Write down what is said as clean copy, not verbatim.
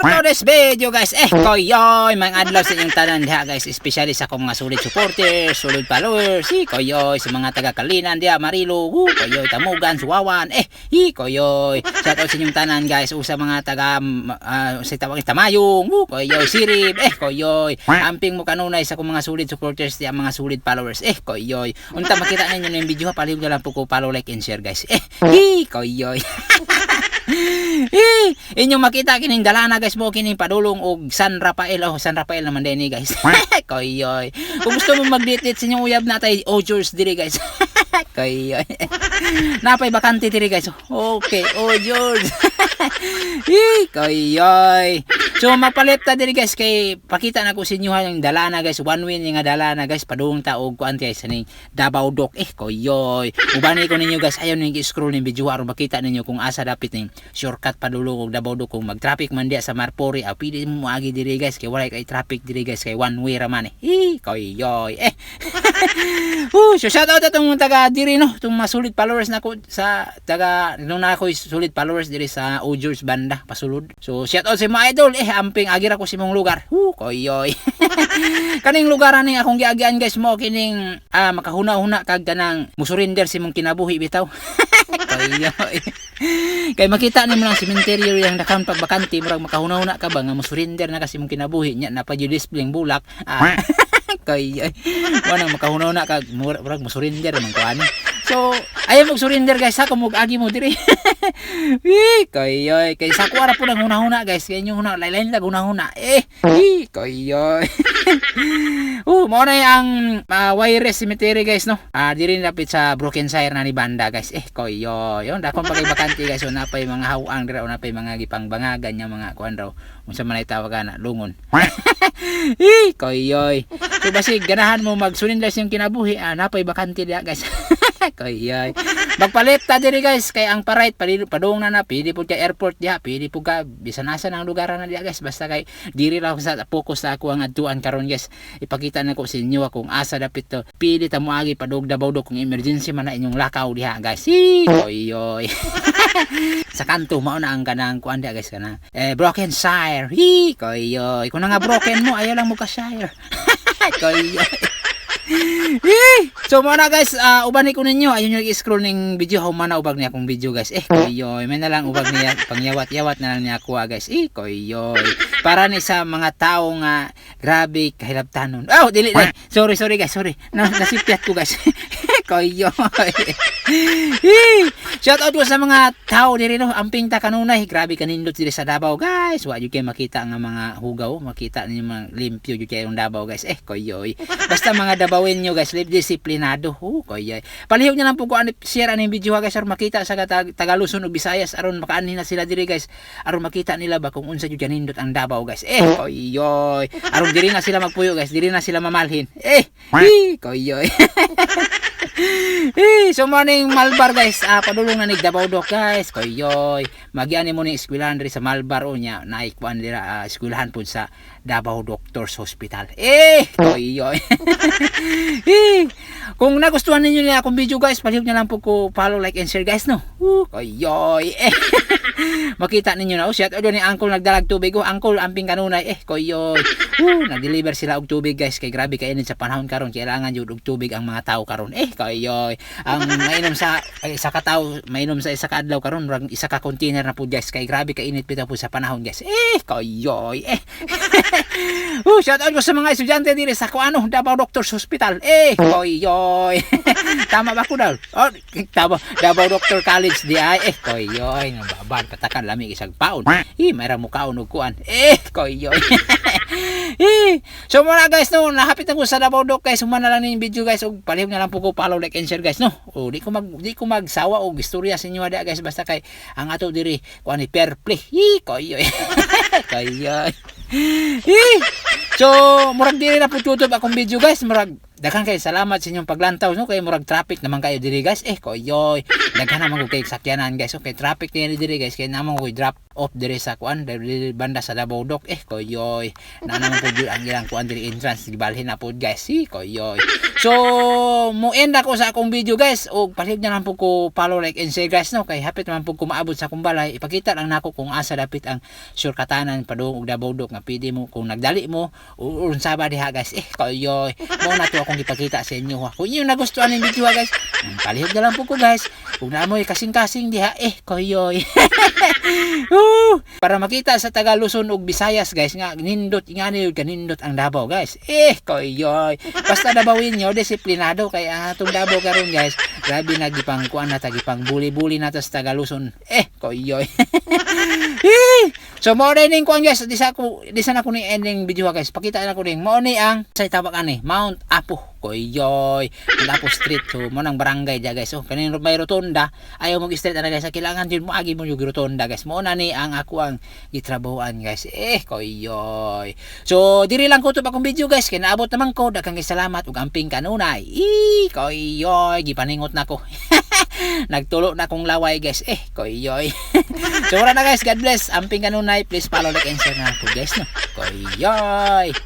For today's video guys, koyoy, mga adlaw sa inyong tanan diha guys, especially sa akong mga solid supporters, solid followers, koyoy, sa mga taga Kalinan diha, Marilo, koyoy, Tamugan, Suwawan, koyoy, shout out sa inyong tanan guys, sa mga taga sa tawag Tamayong, koyoy, Sirib, koyoy, amping mo kanunay sa akong mga solid supporters diha, mga solid followers, koyoy, unta makita ninyo yung video, palihog na lang po ko follow, like and share guys, koyoy. Inyong makita kining dalana guys mo kining padulong og San Rafael naman din ni guys. Koyoy. Kung gusto mo mag-date sa inyong uyab natay Ojurs diri guys. Koyoy. Napay bakante diri guys. Okay, Ojurs. Koyoy. So mapalit ta diri guys kay pakita na ko sa inyo yung dalana guys, one win nga dalana guys padung ta og kuan guys ning Davao Doc. Koyoy. Ubani ko ninyo guys ayon ning scroll ning video aron makita ninyo kung asa dapat ning shortcut padulong og Davao Doc kung mag-traffic man diya sa Marpori. Pili mo agi diri guys kay wala kay traffic diri guys kay one way ra man. Koyoy. So shout out atong taga diri no, tong mga solid followers nako sa taga nung na ako solid followers diri sa Ojurs banda pasulod. So shout out sa mga idol amping agira ko sa imong lugar. Koyoy. Kaning lugar ani akong giagian guys mo kining makahuna-huna kag kanang musurrender si mong kinabuhi bitaw. Koyoy. Kay makita nimo lang cemetery yang dakan pagbakante murag makahuna-huna ka ba nga musurrender na kasi mong kinabuhi nya na pa display bulak. Koyoy. Wanang makahuna-huna kag murag musurrender man ko ani. So, ayaw mag-surrender guys ha, kung mag-agi mo diri. Koyoy. Kaya sa kuwara po ng huna-huna guys. Kaya yung huna, laylayin lang huna-huna. Koyoy. Mao na ang Wireless Cemetery guys no. Diri lapit sa Broken Sire na ni banda guys. Koyoy. Yon dakon pagay bakante guys. So napay mga hawang dira, napay mga gipangbangagan nya mga kuan raw. Unsa man ay tawagan na lungon. Koyoy. So basig ganahan mo mag-surrender yung kinabuhi, napay bakante diha guys. Koyoy. Magpalit ta diri guys kay ang parait padung na pili pud ka airport diha, pili pud ka bisan asa nang lugar na diha guys, basta kay diri ra sa focus sa ako ang adtuan karon guys. Ipakita na ko sa inyo kung asa dapit to. Pili ta mo agi padug Davao Doc kung emergency man na inyong lakaw diha guys. Koyoy. Sa kanto mao na ang kanang kuan diha guys kanang Broken Sire. Koyoy. Kung nga broken mo ayaw lang mo ka shire. Koyoy. So muna guys, ubani ko ninyo ayun yung i-scroll ning video how man ubag niya akong video guys. Koyoy, may na lang ubag niya pangyawat-yawat na lang niya ako guys. Koyoy. Para ni sa mga tao nga grabe kahilabtanon. Dili na. Sorry guys, sorry. Nasipyat ko guys. Koyoy. Shout out ko sa mga tao diri no, amping ta kanunay, grabe kanindot diri sa Davao guys. Wa jud kay makita nga mga hugaw, makita ninyo mga limpyo jud kay ang Davao guys. Koyoy. Basta mga Davawin nyo guys, live disiplinado. Koyoy. Palihog na lang po ko share aning video guys aron makita sa taga Luzon ug Visayas aron makaanhin na sila diri guys. Aron makita nila ba kung unsa jud kanindot ang Davao guys. Koyoy. Aron diri na sila magpuyo guys, diri na sila mamalhin. Koyoy. So morning Malbar guys, padulong na ni Davao Doc guys. Koyoy. Magiani mo ni eskwelahan diri sa Malbar nya, naikuan dira eskwelahan pud sa Davao Doctors Hospital. Koyoy. Kung nagustuhan ninyo niya akong video guys, palihog na lang po ko follow, like and share guys no. Koyoy. Makita ninyo na shout out ni Uncle nagdalag tubig. Uncle amping kanunay. Koyoy. Nag-deliver sila og tubig guys kay grabe kainit sa panahon karon, kailangan jud og tubig ang mga tao karon. Koyoy. Ang mainom sa isa ka tawo, mainom sa isa ka adlaw karon murag isa ka container na po guys kay grabe kainit bitaw po sa panahon guys. Koyoy. Shout out ko sa mga estudyante diri sa kuano Davao Doctors Hospital. Koyoy. Tama ba ko daw? Tama. Davao Doctor College di ay. Koyoy. Nababad patakan lami isang paon. Mayra mo kaon og kuan. Koyoy. So muna guys no, nahapit na ko sa Davao Doc guys, humana lang ning video guys ug palihog na lang po ko follow, like and share guys no. Di ko magsawa og istorya sa inyo ada guys, basta kay ang ato diri kuan ni fair play. Koyoy. Koyoy. So murag diri na po YouTube akong video guys, murag daghang kay salamat sa inyong paglantaw no, kay murag traffic naman kayo diri guys. Koyoy. Daghan naman ko kay sakyanan guys. Okay, traffic diri guys kay namang ko drop off dire sa kuan dire banda sa Davao Dock koyoy na naman pud ang ilang kuan dire entrance gibalhin na pud guys koyoy. So mo end ako sa akong video guys og palihog na lang pud ko follow, like and share guys no, kay hapit man pud ko maabot sa akong balay. Ipakita lang nako kung asa dapit ang shortcutanan padung og Davao Dock nga pwede mo kung nagdali mo unsa ba diha guys koyoy. Mo na to akong ipakita sa inyo ha. Kung inyo nagustuhan ang video guys, palihog na lang pud ko guys. Kung naamoy kasing-kasing diha koyoy. Para makita sa taga Luzon ug Visayas guys nga nindot ingani kanindot ang Davao guys. Koyoy. Basta Davawin nyo disiplinado kay ang atong Davao karon guys. Grabe nagipang kuan na tagipang buli-buli na ta sa taga Luzon. Koyoy. So mo ning kuan guys, di sa na ko ni ending video guys. Pakita na ko ning mo ni ang sa tawag ani Mount Apo. Koyoy. Mount Apo Street. So mo nang barangay dia guys. So kanin may rotonda. Ayaw mo street ana guys. Kailangan din mo agi mo yung rotonda guys. Mo na ni ang ako ang gitrabahoan guys. Koyoy. So diri lang ko to akong video guys. Kay naabot naman ko daghang salamat ug amping kanunay. Koyoy, gipaningot na ko. Nagtulo na kong laway guys. Koyoy. So wala na guys. God bless. Amping kanunay. Please follow, like, and share na po guys no. Koyoy.